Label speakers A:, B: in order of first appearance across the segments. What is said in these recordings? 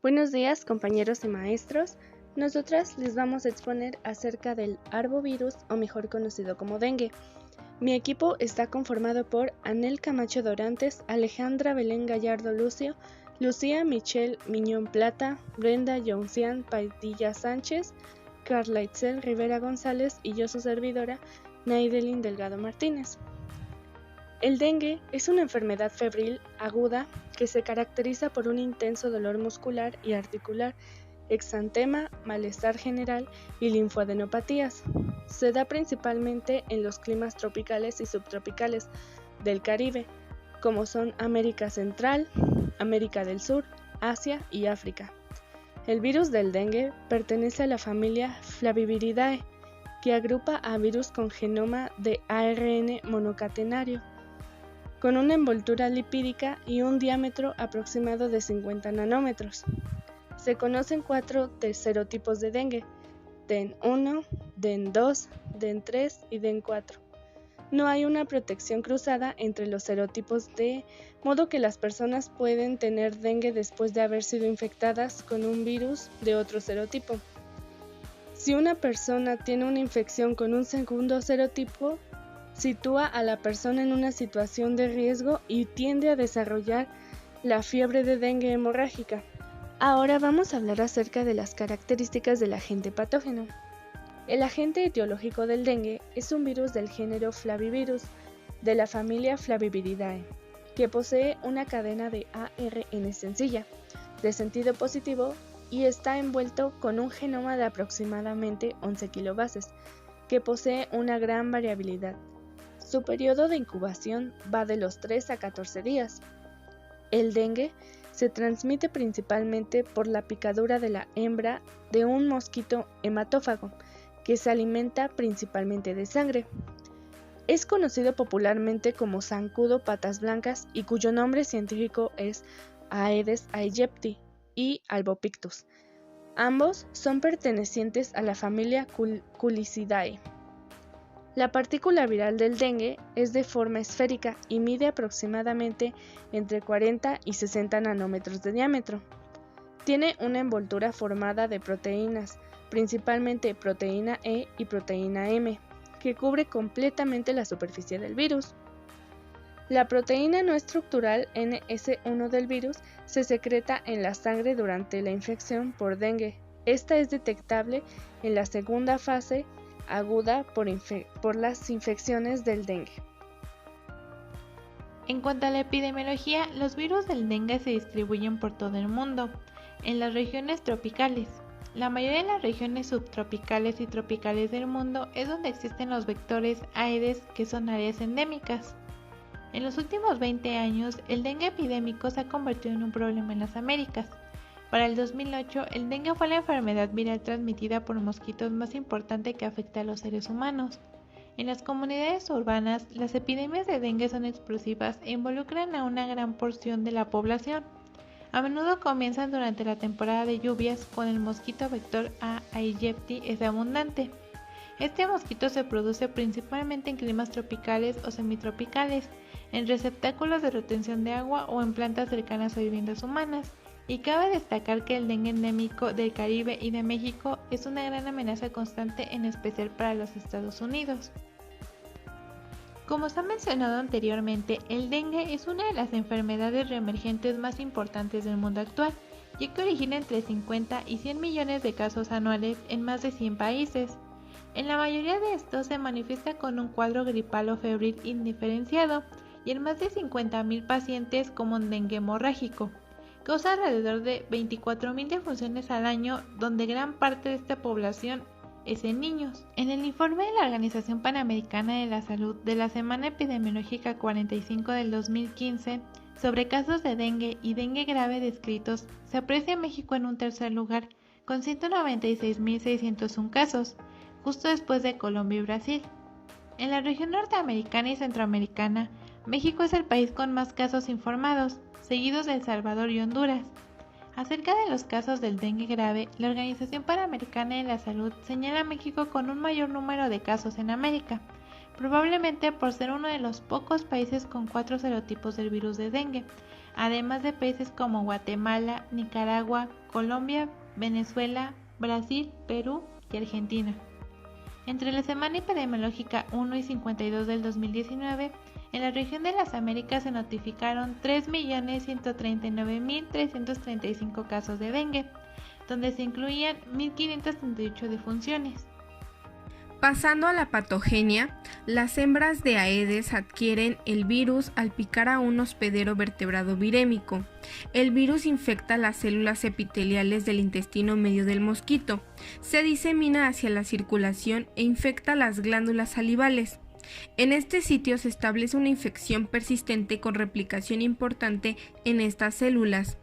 A: Buenos días, compañeros y maestros. Nosotras les vamos a exponer acerca del arbovirus, o mejor conocido como dengue. Mi equipo está conformado por Anel Camacho Dorantes, Alejandra Belén Gallardo Lucio, Lucía Michelle Miñón Plata, Brenda Yoncian Padilla Sánchez, Carla Itzel Rivera González y yo su servidora, Naidelin Delgado Martínez. El dengue es una enfermedad febril aguda que se caracteriza por un intenso dolor muscular y articular, exantema, malestar general y linfoadenopatías. Se da principalmente en los climas tropicales y subtropicales del Caribe, como son América Central, América del Sur, Asia y África. El virus del dengue pertenece a la familia Flaviviridae, que agrupa a virus con genoma de ARN monocatenario, con una envoltura lipídica y un diámetro aproximado de 50 nanómetros. Se conocen 4 serotipos de dengue: DEN 1, DEN 2, DEN 3 y DEN 4. No hay una protección cruzada entre los serotipos, de modo que las personas pueden tener dengue después de haber sido infectadas con un virus de otro serotipo. Si una persona tiene una infección con un segundo serotipo, sitúa a la persona en una situación de riesgo y tiende a desarrollar la fiebre de dengue hemorrágica. Ahora vamos a hablar acerca de las características del agente patógeno. El agente etiológico del dengue es un virus del género Flavivirus, de la familia Flaviviridae, que posee una cadena de ARN sencilla, de sentido positivo, y está envuelto con un genoma de aproximadamente 11 kilobases, que posee una gran variabilidad. Su periodo de incubación va de los 3 a 14 días. El dengue se transmite principalmente por la picadura de la hembra de un mosquito hematófago, que se alimenta principalmente de sangre. Es conocido popularmente como zancudo patas blancas y cuyo nombre científico es Aedes aegypti y Albopictus. Ambos son pertenecientes a la familia Culicidae. La partícula viral del dengue es de forma esférica y mide aproximadamente entre 40 y 60 nanómetros de diámetro. Tiene una envoltura formada de proteínas, principalmente proteína E y proteína M, que cubre completamente la superficie del virus. La proteína no estructural NS1 del virus se secreta en la sangre durante la infección por dengue. Esta es detectable en la segunda fase aguda por las infecciones del dengue.
B: En cuanto a la epidemiología, los virus del dengue se distribuyen por todo el mundo, en las regiones tropicales. La mayoría de las regiones subtropicales y tropicales del mundo es donde existen los vectores Aedes, que son áreas endémicas. En los últimos 20 años, el dengue epidémico se ha convertido en un problema en las Américas. Para el 2008, el dengue fue la enfermedad viral transmitida por mosquitos más importante que afecta a los seres humanos. En las comunidades urbanas, las epidemias de dengue son explosivas e involucran a una gran porción de la población. A menudo comienzan durante la temporada de lluvias, cuando el mosquito vector A. aegypti es abundante. Este mosquito se produce principalmente en climas tropicales o semitropicales, en receptáculos de retención de agua o en plantas cercanas a viviendas humanas. Y cabe destacar que el dengue endémico del Caribe y de México es una gran amenaza constante, en especial para los Estados Unidos. Como se ha mencionado anteriormente, el dengue es una de las enfermedades reemergentes más importantes del mundo actual, ya que origina entre 50 y 100 millones de casos anuales en más de 100 países. En la mayoría de estos se manifiesta con un cuadro gripal o febril indiferenciado, y en más de 50.000 pacientes como un dengue hemorrágico. Causa alrededor de 24.000 defunciones al año, donde gran parte de esta población es en niños. En el informe de la Organización Panamericana de la Salud de la Semana Epidemiológica 45 del 2015 sobre casos de dengue y dengue grave descritos, se aprecia a México en un tercer lugar, con 196.601 casos, justo después de Colombia y Brasil. En la región norteamericana y centroamericana, México es el país con más casos informados, seguidos de El Salvador y Honduras. Acerca de los casos del dengue grave, la Organización Panamericana de la Salud señala a México con un mayor número de casos en América, probablemente por ser uno de los pocos países con 4 serotipos del virus de dengue, además de países como Guatemala, Nicaragua, Colombia, Venezuela, Brasil, Perú y Argentina. Entre la Semana Epidemiológica 1 y 52 del 2019, en la región de las Américas se notificaron 3.139.335 casos de dengue, donde se incluían 1.538 defunciones.
C: Pasando a la patogenia, las hembras de Aedes adquieren el virus al picar a un hospedero vertebrado virémico. El virus infecta las células epiteliales del intestino medio del mosquito, se disemina hacia la circulación e infecta las glándulas salivales. En este sitio se establece una infección persistente con replicación importante en estas células.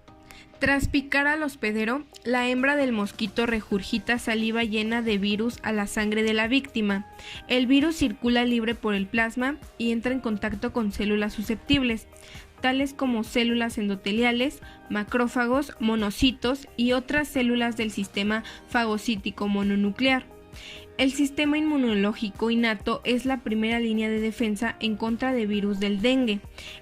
C: Tras picar al hospedero, la hembra del mosquito regurgita saliva llena de virus a la sangre de la víctima. El virus circula libre por el plasma y entra en contacto con células susceptibles, tales como células endoteliales, macrófagos, monocitos y otras células del sistema fagocítico mononuclear. El sistema inmunológico innato es la primera línea de defensa en contra de virus del dengue,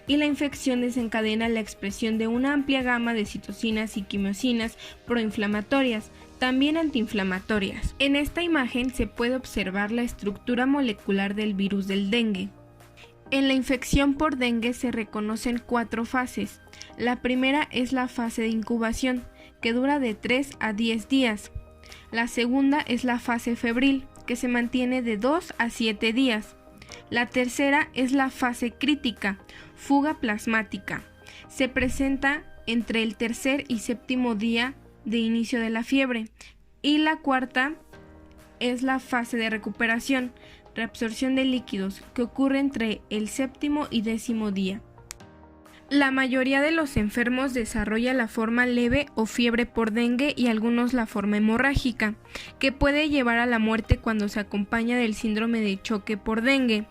C: y la infección desencadena la expresión de una amplia gama de citocinas y quimiosinas proinflamatorias, también antiinflamatorias. En esta imagen se puede observar la estructura molecular del virus del dengue. En la infección por dengue se reconocen 4 fases. La primera es la fase de incubación, que dura de 3 a 10 días. La segunda es la fase febril, que se mantiene de 2 a 7 días. La tercera es la fase crítica, fuga plasmática. Se presenta entre el tercer y séptimo día de inicio de la fiebre. Y la cuarta es la fase de recuperación, reabsorción de líquidos, que ocurre entre el séptimo y 10º día. La mayoría de los enfermos desarrolla la forma leve o fiebre por dengue y algunos la forma hemorrágica, que puede llevar a la muerte cuando se acompaña del síndrome de choque por dengue.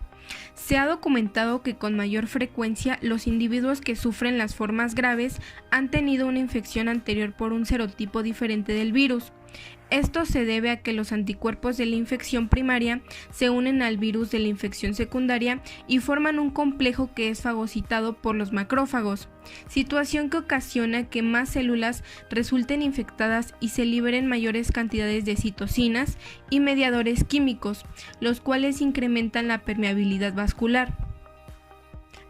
C: Se ha documentado que con mayor frecuencia los individuos que sufren las formas graves han tenido una infección anterior por un serotipo diferente del virus. Esto se debe a que los anticuerpos de la infección primaria se unen al virus de la infección secundaria y forman un complejo que es fagocitado por los macrófagos, situación que ocasiona que más células resulten infectadas y se liberen mayores cantidades de citocinas y mediadores químicos, los cuales incrementan la permeabilidad vascular.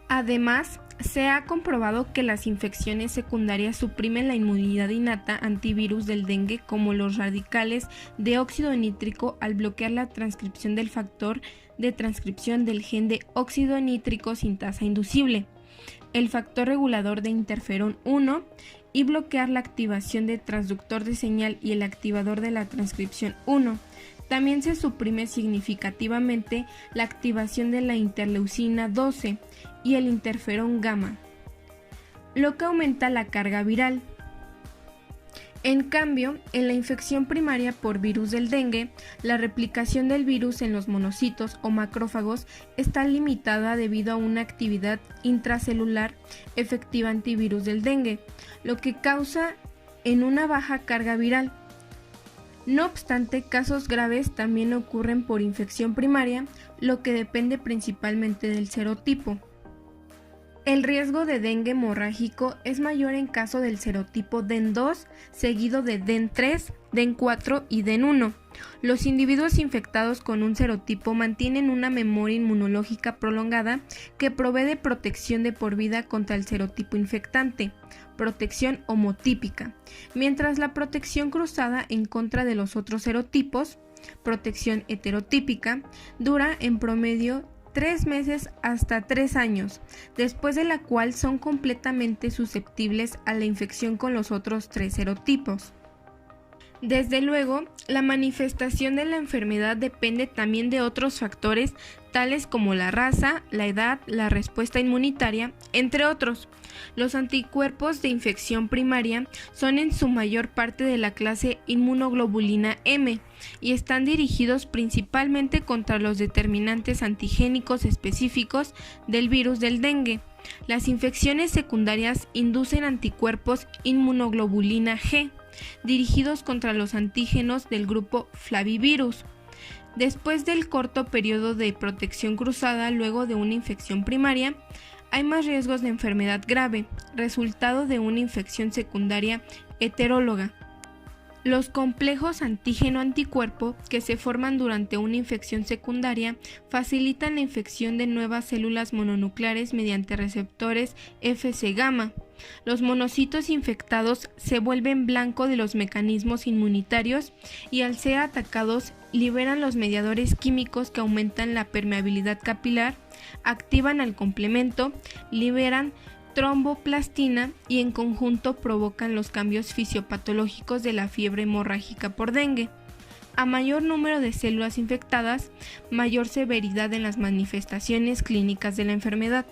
C: Además, se ha comprobado que las infecciones secundarias suprimen la inmunidad innata antivirus del dengue, como los radicales de óxido nítrico, al bloquear la transcripción del factor de transcripción del gen de óxido nítrico sintasa inducible, el factor regulador de interferón 1 y bloquear la activación de transductor de señal y el activador de la transcripción 1. También se suprime significativamente la activación de la interleucina 12 y el interferón gamma, lo que aumenta la carga viral. En cambio, en la infección primaria por virus del dengue, la replicación del virus en los monocitos o macrófagos está limitada debido a una actividad intracelular efectiva antivirus del dengue, lo que causa en una baja carga viral. No obstante, casos graves también ocurren por infección primaria, lo que depende principalmente del serotipo. El riesgo de dengue hemorrágico es mayor en caso del serotipo DEN2, seguido de DEN3, DEN4 y DEN1. Los individuos infectados con un serotipo mantienen una memoria inmunológica prolongada que provee de protección de por vida contra el serotipo infectante, protección homotípica, mientras la protección cruzada en contra de los otros serotipos, protección heterotípica, dura en promedio 3 meses hasta 3 años, después de la cual son completamente susceptibles a la infección con los otros 3 serotipos. Desde luego, la manifestación de la enfermedad depende también de otros factores tales como la raza, la edad, la respuesta inmunitaria, entre otros. Los anticuerpos de infección primaria son en su mayor parte de la clase inmunoglobulina M y están dirigidos principalmente contra los determinantes antigénicos específicos del virus del dengue. Las infecciones secundarias inducen anticuerpos inmunoglobulina G, dirigidos contra los antígenos del grupo Flavivirus. Después del corto periodo de protección cruzada luego de una infección primaria, hay más riesgos de enfermedad grave, resultado de una infección secundaria heteróloga. Los complejos antígeno-anticuerpo que se forman durante una infección secundaria facilitan la infección de nuevas células mononucleares mediante receptores Fc gamma. Los monocitos infectados se vuelven blanco de los mecanismos inmunitarios y al ser atacados liberan los mediadores químicos que aumentan la permeabilidad capilar, activan al complemento, liberan tromboplastina y en conjunto provocan los cambios fisiopatológicos de la fiebre hemorrágica por dengue. A mayor número de células infectadas, mayor severidad en las manifestaciones clínicas de la enfermedad.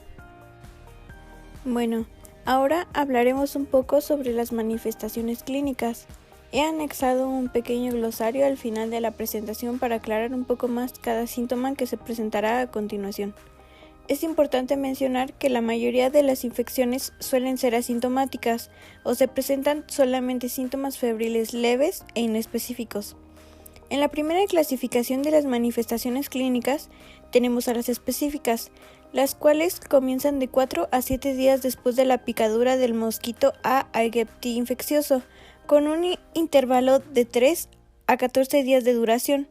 D: Bueno, ahora hablaremos un poco sobre las manifestaciones clínicas. He anexado un pequeño glosario al final de la presentación para aclarar un poco más cada síntoma que se presentará a continuación. Es importante mencionar que la mayoría de las infecciones suelen ser asintomáticas o se presentan solamente síntomas febriles leves e inespecíficos. En la primera clasificación de las manifestaciones clínicas tenemos a las específicas, las cuales comienzan de 4 a 7 días después de la picadura del mosquito aegypti infeccioso, con un intervalo de 3 a 14 días de duración.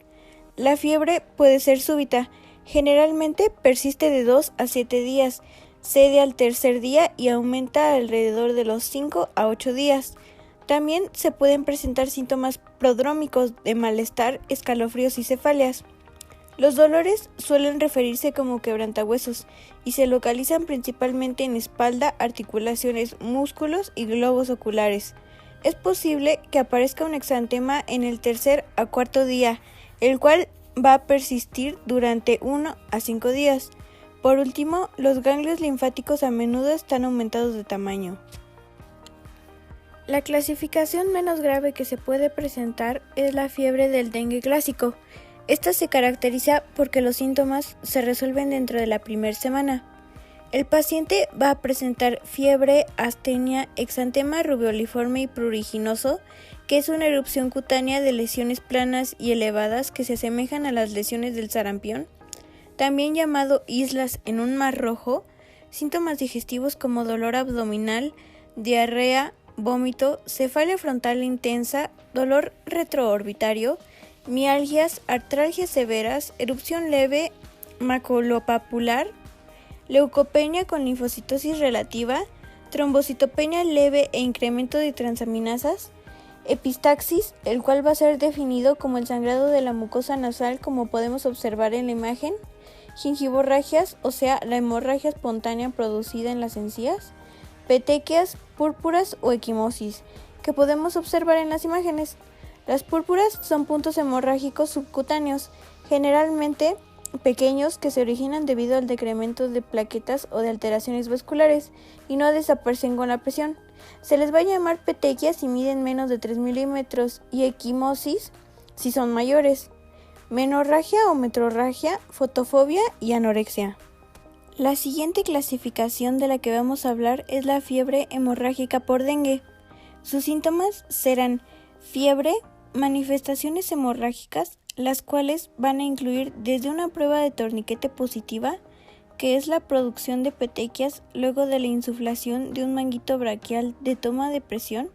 D: La fiebre puede ser súbita. Generalmente persiste de 2 a 7 días, cede al tercer día y aumenta alrededor de los 5 a 8 días. También se pueden presentar síntomas prodrómicos de malestar, escalofríos y cefaleas. Los dolores suelen referirse como quebrantahuesos y se localizan principalmente en espalda, articulaciones, músculos y globos oculares. Es posible que aparezca un exantema en el tercer a cuarto día, el cual va a persistir durante 1 a 5 días. Por último, los ganglios linfáticos a menudo están aumentados de tamaño. La clasificación menos grave que se puede presentar es la fiebre del dengue clásico. Esta se caracteriza porque los síntomas se resuelven dentro de la primera semana. El paciente va a presentar fiebre, astenia, exantema rubeoliforme y pruriginoso, que es una erupción cutánea de lesiones planas y elevadas que se asemejan a las lesiones del sarampión, también llamado islas en un mar rojo, síntomas digestivos como dolor abdominal, diarrea, vómito, cefalea frontal intensa, dolor retroorbitario, mialgias, artralgias severas, erupción leve, maculopapular, leucopenia con linfocitosis relativa, trombocitopenia leve e incremento de transaminasas, epistaxis, el cual va a ser definido como el sangrado de la mucosa nasal como podemos observar en la imagen, gingivorragias, o sea, la hemorragia espontánea producida en las encías, petequias, púrpuras o equimosis, que podemos observar en las imágenes. Las púrpuras son puntos hemorrágicos subcutáneos, generalmente pequeños que se originan debido al decremento de plaquetas o de alteraciones vasculares y no desaparecen con la presión. Se les va a llamar petequias si miden menos de 3 milímetros y equimosis si son mayores. Menorragia o metrorragia, fotofobia y anorexia. La siguiente clasificación de la que vamos a hablar es la fiebre hemorrágica por dengue. Sus síntomas serán fiebre, manifestaciones hemorrágicas, las cuales van a incluir desde una prueba de torniquete positiva, que es la producción de petequias luego de la insuflación de un manguito braquial de toma de presión.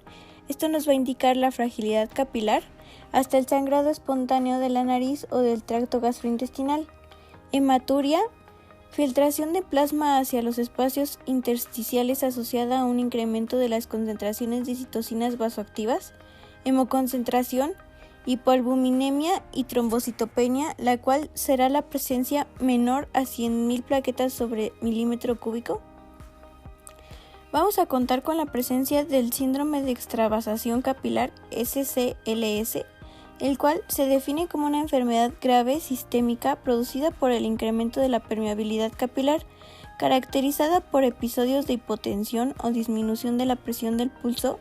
D: Esto nos va a indicar la fragilidad capilar, hasta el sangrado espontáneo de la nariz o del tracto gastrointestinal. Hematuria, filtración de plasma hacia los espacios intersticiales asociada a un incremento de las concentraciones de citocinas vasoactivas. Hemoconcentración, hipoalbuminemia y trombocitopenia, la cual será la presencia menor a 100.000 plaquetas sobre milímetro cúbico. Vamos a contar con la presencia del síndrome de extravasación capilar SCLS, el cual se define como una enfermedad grave sistémica producida por el incremento de la permeabilidad capilar, caracterizada por episodios de hipotensión o disminución de la presión del pulso,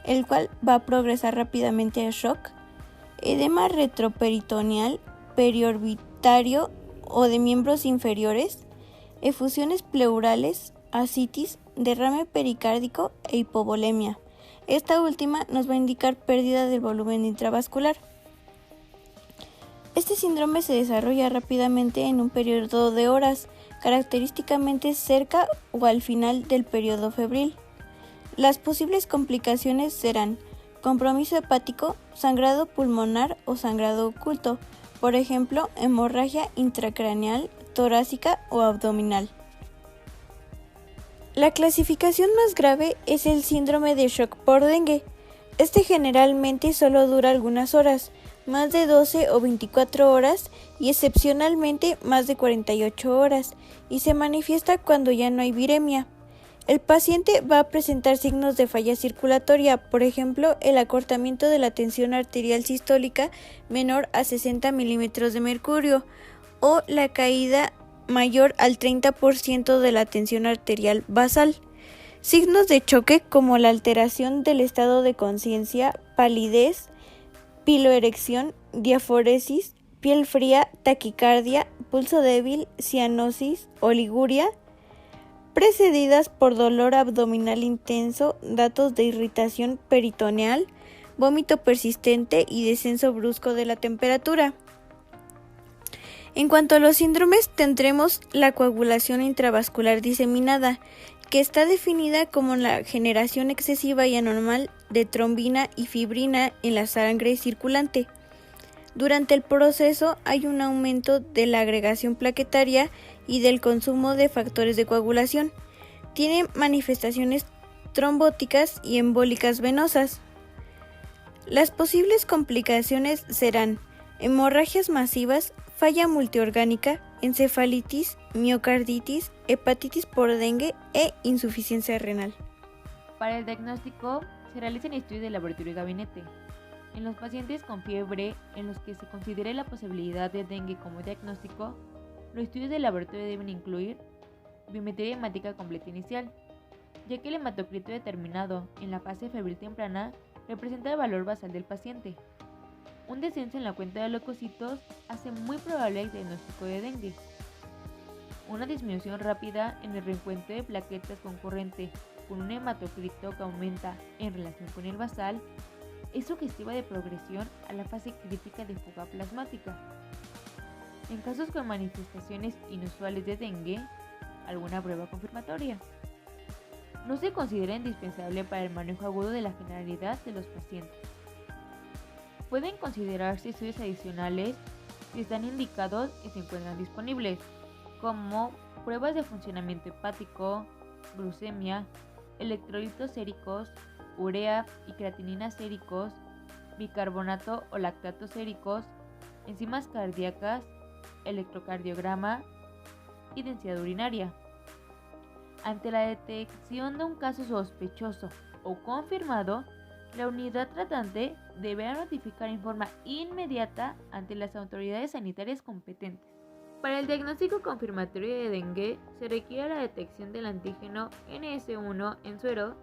D: el cual va a progresar rápidamente a shock, edema retroperitoneal, periorbitario o de miembros inferiores, efusiones pleurales, ascitis, derrame pericárdico e hipovolemia. Esta última nos va a indicar pérdida del volumen intravascular. Este síndrome se desarrolla rápidamente en un periodo de horas, característicamente cerca o al final del periodo febril. Las posibles complicaciones serán compromiso hepático, sangrado pulmonar o sangrado oculto, por ejemplo, hemorragia intracraneal, torácica o abdominal. La clasificación más grave es el síndrome de shock por dengue. Este generalmente solo dura algunas horas, más de 12 o 24 horas y excepcionalmente más de 48 horas, y se manifiesta cuando ya no hay viremia. El paciente va a presentar signos de falla circulatoria, por ejemplo, el acortamiento de la tensión arterial sistólica menor a 60 milímetros de mercurio o la caída mayor al 30% de la tensión arterial basal. Signos de choque como la alteración del estado de conciencia, palidez, piloerección, diaforesis, piel fría, taquicardia, pulso débil, cianosis, oliguria, precedidas por dolor abdominal intenso, datos de irritación peritoneal, vómito persistente y descenso brusco de la temperatura. En cuanto a los síndromes, tendremos la coagulación intravascular diseminada, que está definida como la generación excesiva y anormal de trombina y fibrina en la sangre circulante. Durante el proceso hay un aumento de la agregación plaquetaria y del consumo de factores de coagulación. Tiene manifestaciones trombóticas y embólicas venosas. Las posibles complicaciones serán hemorragias masivas, falla multiorgánica, encefalitis, miocarditis, hepatitis por dengue e insuficiencia renal.
E: Para el diagnóstico, se realizan estudios de laboratorio y gabinete. En los pacientes con fiebre, en los que se considere la posibilidad de dengue como diagnóstico, los estudios de laboratorio deben incluir biometría hemática completa inicial, ya que el hematocrito determinado en la fase febril temprana representa el valor basal del paciente. Un descenso en la cuenta de leucocitos hace muy probable el diagnóstico de dengue. Una disminución rápida en el reencuentro de plaquetas concurrente con un hematocrito que aumenta en relación con el basal es sugestiva de progresión a la fase crítica de fuga plasmática. En casos con manifestaciones inusuales de dengue, alguna prueba confirmatoria. No se considera indispensable para el manejo agudo de la generalidad de los pacientes. Pueden considerarse estudios adicionales si están indicados y se encuentran disponibles, como pruebas de funcionamiento hepático, glucemia, electrolitos séricos, urea y creatinina séricos, bicarbonato o lactatos séricos, enzimas cardíacas, electrocardiograma y densidad urinaria. Ante la detección de un caso sospechoso o confirmado, la unidad tratante deberá notificar en forma inmediata ante las autoridades sanitarias competentes. Para el diagnóstico confirmatorio de dengue, se requiere la detección del antígeno NS1 en suero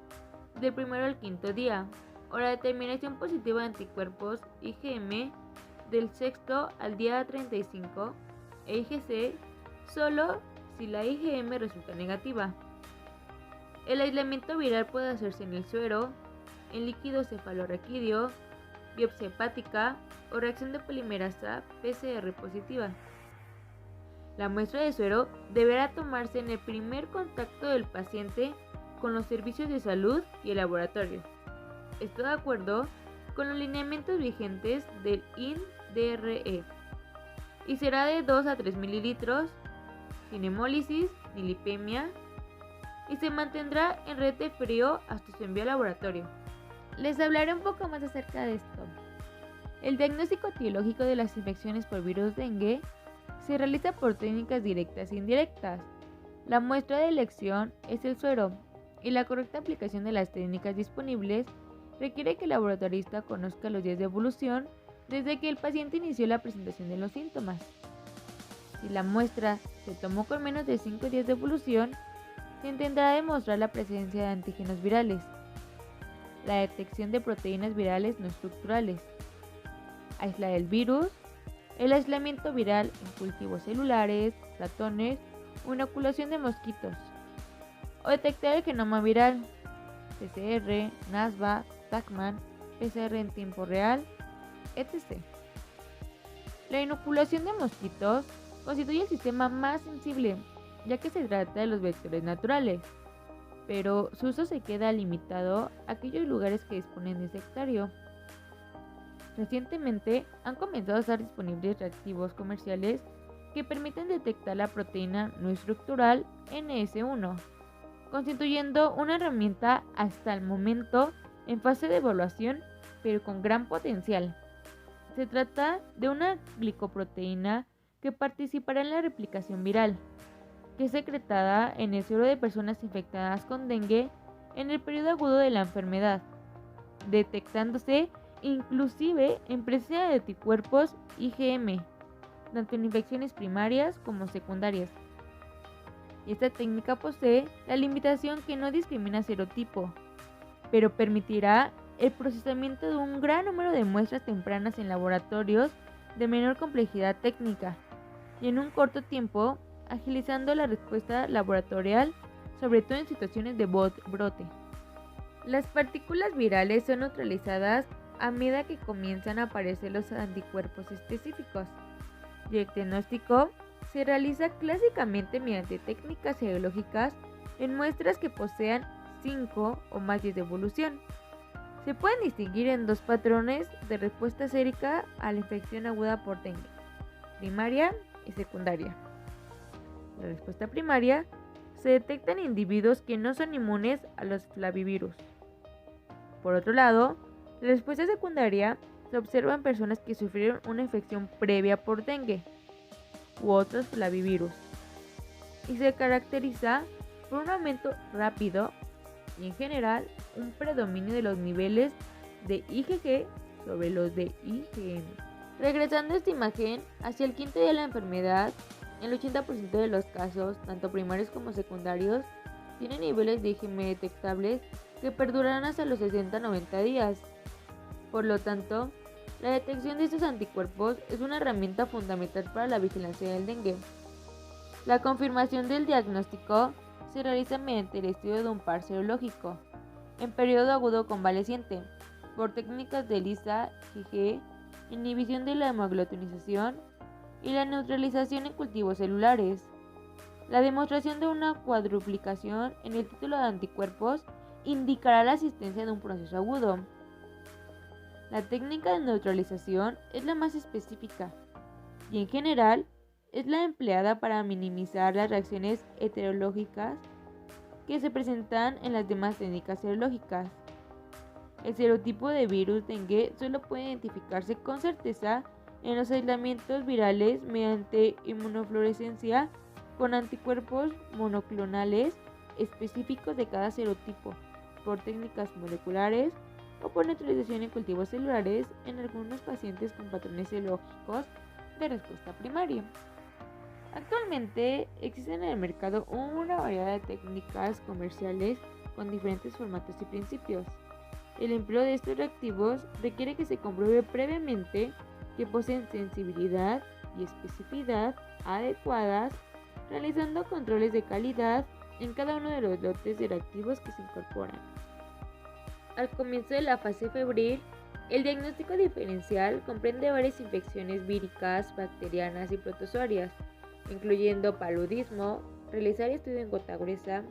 E: del primero al quinto día, o la determinación positiva de anticuerpos IgM del sexto al día 35 e IgC solo si la IgM resulta negativa. El aislamiento viral puede hacerse en el suero, en líquido cefalorraquídeo, biopsia hepática o reacción de polimerasa PCR positiva. La muestra de suero deberá tomarse en el primer contacto del paciente con los servicios de salud y el laboratorio. Esto de acuerdo con los lineamientos vigentes del INDRE y será de 2 a 3 mililitros, sin hemólisis ni lipemia, y se mantendrá en red de frío hasta su envío al laboratorio. Les hablaré un poco más acerca de esto. El diagnóstico etiológico de las infecciones por virus dengue se realiza por técnicas directas e indirectas. La muestra de elección es el suero, y la correcta aplicación de las técnicas disponibles requiere que el laboratorista conozca los días de evolución desde que el paciente inició la presentación de los síntomas. Si la muestra se tomó con menos de 5 días de evolución, se intentará demostrar la presencia de antígenos virales, la detección de proteínas virales no estructurales, aislar el virus, el aislamiento viral en cultivos celulares, ratones o inoculación de mosquitos, o detectar el genoma viral, PCR, NASVA, TACMAN, PCR en tiempo real, etc. La inoculación de mosquitos constituye el sistema más sensible, ya que se trata de los vectores naturales, pero su uso se queda limitado a aquellos lugares que disponen de sectario. Recientemente han comenzado a estar disponibles reactivos comerciales que permiten detectar la proteína no estructural NS1, constituyendo una herramienta hasta el momento en fase de evaluación, pero con gran potencial. Se trata de una glicoproteína que participará en la replicación viral, que es secretada en el suero de personas infectadas con dengue en el periodo agudo de la enfermedad, detectándose inclusive en presencia de anticuerpos IgM, tanto en infecciones primarias como secundarias. Y esta técnica posee la limitación que no discrimina serotipo, pero permitirá el procesamiento de un gran número de muestras tempranas en laboratorios de menor complejidad técnica y en un corto tiempo, agilizando la respuesta laboratorial, sobre todo en situaciones de brote. Las partículas virales son neutralizadas a medida que comienzan a aparecer los anticuerpos específicos, y el diagnóstico se realiza clásicamente mediante técnicas serológicas en muestras que posean 5 o más días de evolución. Se pueden distinguir en dos patrones de respuesta sérica a la infección aguda por dengue, primaria y secundaria. La respuesta primaria se detecta en individuos que no son inmunes a los flavivirus. Por otro lado, la respuesta secundaria se observa en personas que sufrieron una infección previa por dengue u otros flavivirus y se caracteriza por un aumento rápido y en general un predominio de los niveles de IgG sobre los de IgM. Regresando a esta imagen, hacia el quinto día de la enfermedad, el 80% de los casos, tanto primarios como secundarios, tienen niveles de IgM detectables que perdurarán hasta los 60-90 días. Por lo tanto, la detección de estos anticuerpos es una herramienta fundamental para la vigilancia del dengue. La confirmación del diagnóstico se realiza mediante el estudio de un par serológico en periodo agudo convaleciente por técnicas de ELISA, IgG, inhibición de la hemoaglutinización y la neutralización en cultivos celulares. La demostración de una cuadruplicación en el título de anticuerpos indicará la existencia de un proceso agudo. La técnica de neutralización es la más específica y en general es la empleada para minimizar las reacciones heterológicas que se presentan en las demás técnicas serológicas. El serotipo de virus dengue solo puede identificarse con certeza en los aislamientos virales mediante inmunofluorescencia con anticuerpos monoclonales específicos de cada serotipo, por técnicas moleculares o por neutralización en cultivos celulares en algunos pacientes con patrones serológicos de respuesta primaria. Actualmente existen en el mercado una variedad de técnicas comerciales con diferentes formatos y principios. El empleo de estos reactivos requiere que se compruebe previamente que poseen sensibilidad y especificidad adecuadas, realizando controles de calidad en cada uno de los lotes de reactivos que se incorporan. Al comienzo de la fase febril, el diagnóstico diferencial comprende varias infecciones víricas, bacterianas y protozoarias, incluyendo paludismo, realizar estudio en gota gruesa,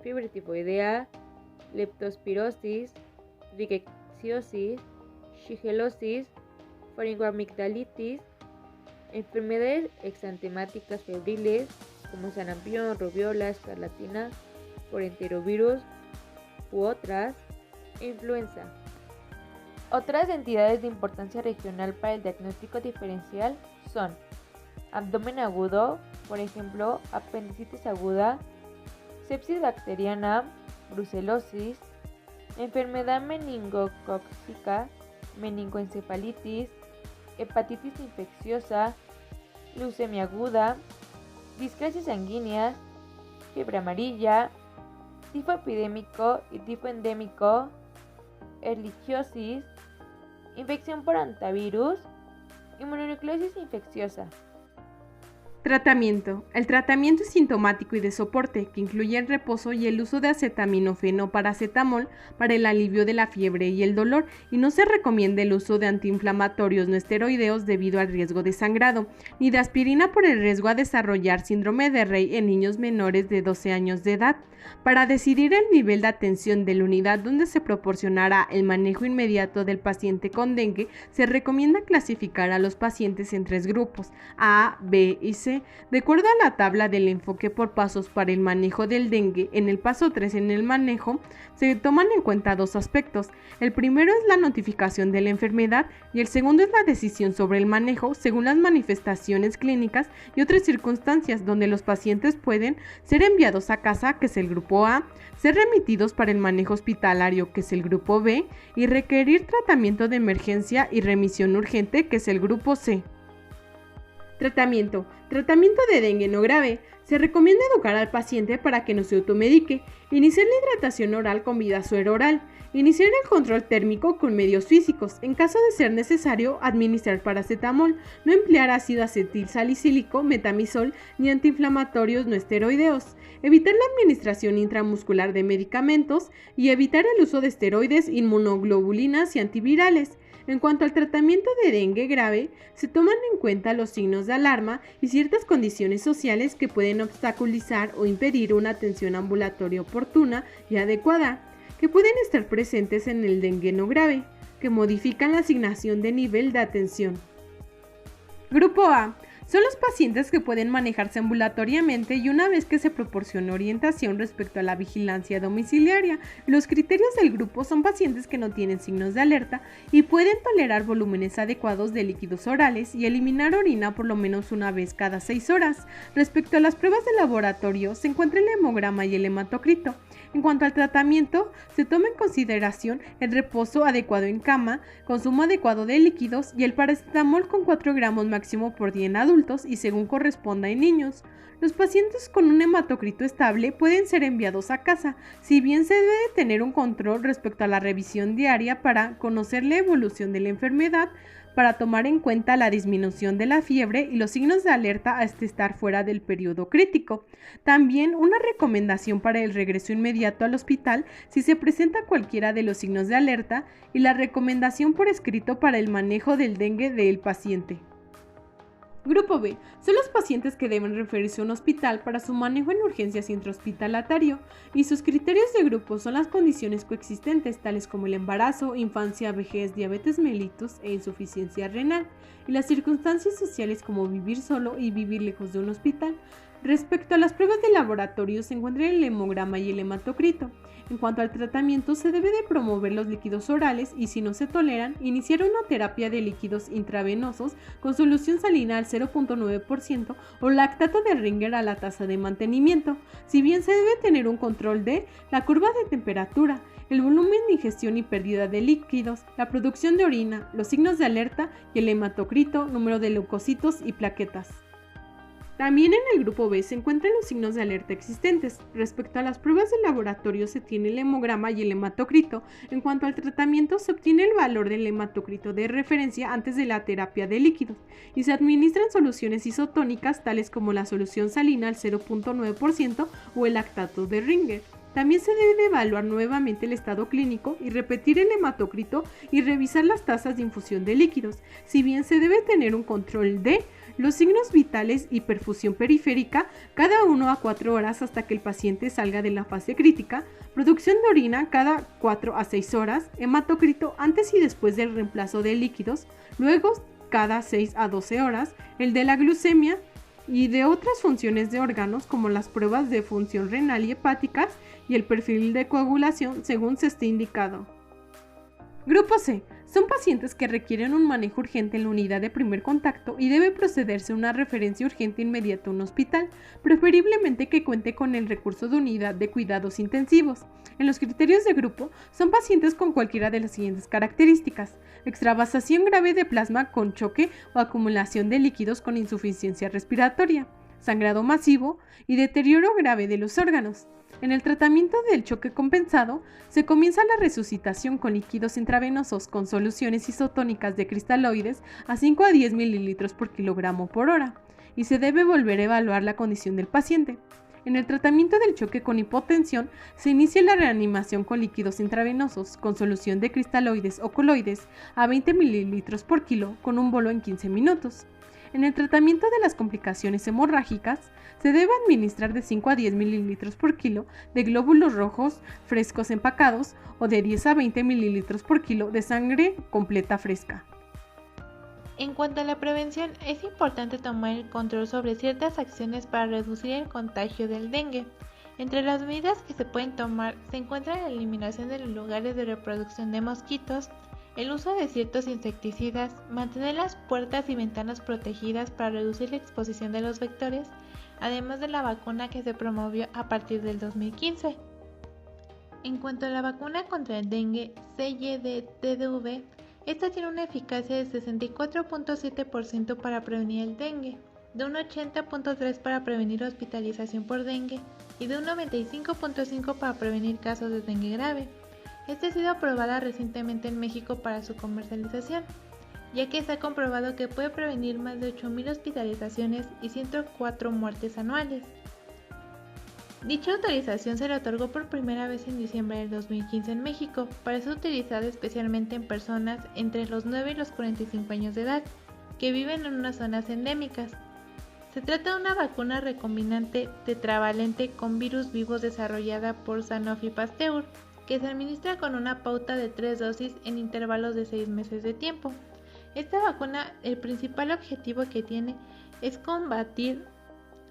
E: fiebre tifoidea, leptospirosis, rickettsiosis, shigellosis, faringoamigdalitis, enfermedades exantemáticas febriles como sarampión, rubiola, escarlatina por enterovirus u otras, e influenza. Otras entidades de importancia regional para el diagnóstico diferencial son abdomen agudo, por ejemplo, apendicitis aguda, sepsis bacteriana, brucelosis, enfermedad meningocócica, meningoencefalitis, hepatitis infecciosa, leucemia aguda, discrasia sanguínea, fiebre amarilla, tifo epidémico y tifo endémico, ehrlichiosis, infección por hantavirus, inmunonucleosis infecciosa.
C: Tratamiento. El tratamiento es sintomático y de soporte, que incluye el reposo y el uso de acetaminofeno o paracetamol para el alivio de la fiebre y el dolor, y no se recomienda el uso de antiinflamatorios no esteroideos debido al riesgo de sangrado, ni de aspirina por el riesgo a desarrollar síndrome de Rey en niños menores de 12 años de edad. Para decidir el nivel de atención de la unidad donde se proporcionará el manejo inmediato del paciente con dengue, se recomienda clasificar a los pacientes en 3 grupos, A, B y C. De acuerdo a la tabla del enfoque por pasos para el manejo del dengue, en el paso 3 en el manejo, se toman en cuenta 2 aspectos. El primero es la notificación de la enfermedad y el segundo es la decisión sobre el manejo según las manifestaciones clínicas y otras circunstancias donde los pacientes pueden ser enviados a casa, que es el grupo A, ser remitidos para el manejo hospitalario, que es el grupo B, y requerir tratamiento de emergencia y remisión urgente, que es el grupo C. Tratamiento. Tratamiento de dengue no grave. Se recomienda educar al paciente para que no se automedique, iniciar la hidratación oral con vida suero oral, iniciar el control térmico con medios físicos, en caso de ser necesario administrar paracetamol, no emplear ácido acetil salicílico, metamizol ni antiinflamatorios no esteroideos, evitar la administración intramuscular de medicamentos y evitar el uso de esteroides, inmunoglobulinas y antivirales. En cuanto al tratamiento de dengue grave, se toman en cuenta los signos de alarma y ciertas condiciones sociales que pueden obstaculizar o impedir una atención ambulatoria oportuna y adecuada, que pueden estar presentes en el dengue no grave, que modifican la asignación de nivel de atención. Grupo A. Son los pacientes que pueden manejarse ambulatoriamente y una vez que se proporciona orientación respecto a la vigilancia domiciliaria. Los criterios del grupo son pacientes que no tienen signos de alerta y pueden tolerar volúmenes adecuados de líquidos orales y eliminar orina por lo menos una vez cada 6 horas. Respecto a las pruebas de laboratorio, se encuentra el hemograma y el hematocrito. En cuanto al tratamiento, se toma en consideración el reposo adecuado en cama, consumo adecuado de líquidos y el paracetamol con 4 gramos máximo por día en adultos y según corresponda en niños. Los pacientes con un hematocrito estable pueden ser enviados a casa, si bien se debe tener un control respecto a la revisión diaria para conocer la evolución de la enfermedad, para tomar en cuenta la disminución de la fiebre y los signos de alerta hasta estar fuera del periodo crítico. También una recomendación para el regreso inmediato al hospital si se presenta cualquiera de los signos de alerta y la recomendación por escrito para el manejo del dengue del paciente. Grupo B. Son los pacientes que deben referirse a un hospital para su manejo en urgencias intrahospitalatario y sus criterios de grupo son las condiciones coexistentes tales como el embarazo, infancia, vejez, diabetes mellitus e insuficiencia renal y las circunstancias sociales como vivir solo y vivir lejos de un hospital. Respecto a las pruebas de laboratorio se encuentra el hemograma y el hematocrito. En cuanto al tratamiento, se debe de promover los líquidos orales y si no se toleran, iniciar una terapia de líquidos intravenosos con solución salina al 0.9% o lactato de Ringer a la tasa de mantenimiento. Si bien se debe tener un control de la curva de temperatura, el volumen de ingestión y pérdida de líquidos, la producción de orina, los signos de alerta y el hematocrito, número de leucocitos y plaquetas. También en el grupo B se encuentran los signos de alerta existentes. Respecto a las pruebas de laboratorio se tiene el hemograma y el hematocrito. En cuanto al tratamiento se obtiene el valor del hematocrito de referencia antes de la terapia de líquidos y se administran soluciones isotónicas tales como la solución salina al 0.9% o el lactato de Ringer. También se debe de evaluar nuevamente el estado clínico y repetir el hematocrito y revisar las tasas de infusión de líquidos, si bien se debe tener un control de los signos vitales y perfusión periférica cada 1 a 4 horas hasta que el paciente salga de la fase crítica, producción de orina cada 4 a 6 horas, hematocrito antes y después del reemplazo de líquidos, luego cada 6 a 12 horas, el de la glucemia y de otras funciones de órganos como las pruebas de función renal y hepáticas y el perfil de coagulación según se esté indicado. Grupo C. Son pacientes que requieren un manejo urgente en la unidad de primer contacto y debe procederse a una referencia urgente inmediata a un hospital, preferiblemente que cuente con el recurso de unidad de cuidados intensivos. En los criterios de grupo, son pacientes con cualquiera de las siguientes características: extravasación grave de plasma con choque o acumulación de líquidos con insuficiencia respiratoria, sangrado masivo y deterioro grave de los órganos. En el tratamiento del choque compensado, se comienza la resucitación con líquidos intravenosos con soluciones isotónicas de cristaloides a 5 a 10 ml por kilogramo por hora.
F: y se debe volver a evaluar la condición del paciente. En el tratamiento del choque con hipotensión, se inicia la reanimación con líquidos intravenosos, con solución de cristaloides o coloides a 20 ml por kilo, con un bolo en 15 minutos. En el tratamiento de las complicaciones hemorrágicas, se debe administrar de 5 a 10 ml por kilo de glóbulos rojos frescos empacados o de 10 a 20 ml por kilo de sangre completa fresca.
B: En cuanto a la prevención, es importante tomar el control sobre ciertas acciones para reducir el contagio del dengue. Entre las medidas que se pueden tomar se encuentra la eliminación de los lugares de reproducción de mosquitos, el uso de ciertos insecticidas, mantener las puertas y ventanas protegidas para reducir la exposición de los vectores, además de la vacuna que se promovió a partir del 2015. En cuanto a la vacuna contra el dengue CYD-TDV, esta tiene una eficacia de 64.7% para prevenir el dengue, de un 80.3% para prevenir hospitalización por dengue y de un 95.5% para prevenir casos de dengue grave. Esta ha sido aprobada recientemente en México para su comercialización, ya que se ha comprobado que puede prevenir más de 8.000 hospitalizaciones y 104 muertes anuales. Dicha autorización se le otorgó por primera vez en diciembre del 2015 en México, para ser utilizada especialmente en personas entre los 9 y los 45 años de edad, que viven en unas zonas endémicas. Se trata de una vacuna recombinante tetravalente con virus vivos desarrollada por Sanofi Pasteur, que se administra con una pauta de 3 dosis en intervalos de 6 meses de tiempo. Esta vacuna, el principal objetivo que tiene es combatir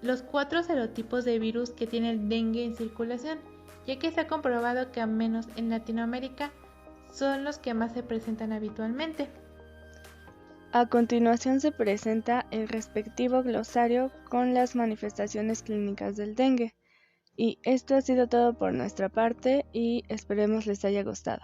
B: los 4 serotipos de virus que tiene el dengue en circulación, ya que se ha comprobado que al menos en Latinoamérica son los que más se presentan habitualmente.
A: A continuación se presenta el respectivo glosario con las manifestaciones clínicas del dengue. Y esto ha sido todo por nuestra parte y esperemos les haya gustado.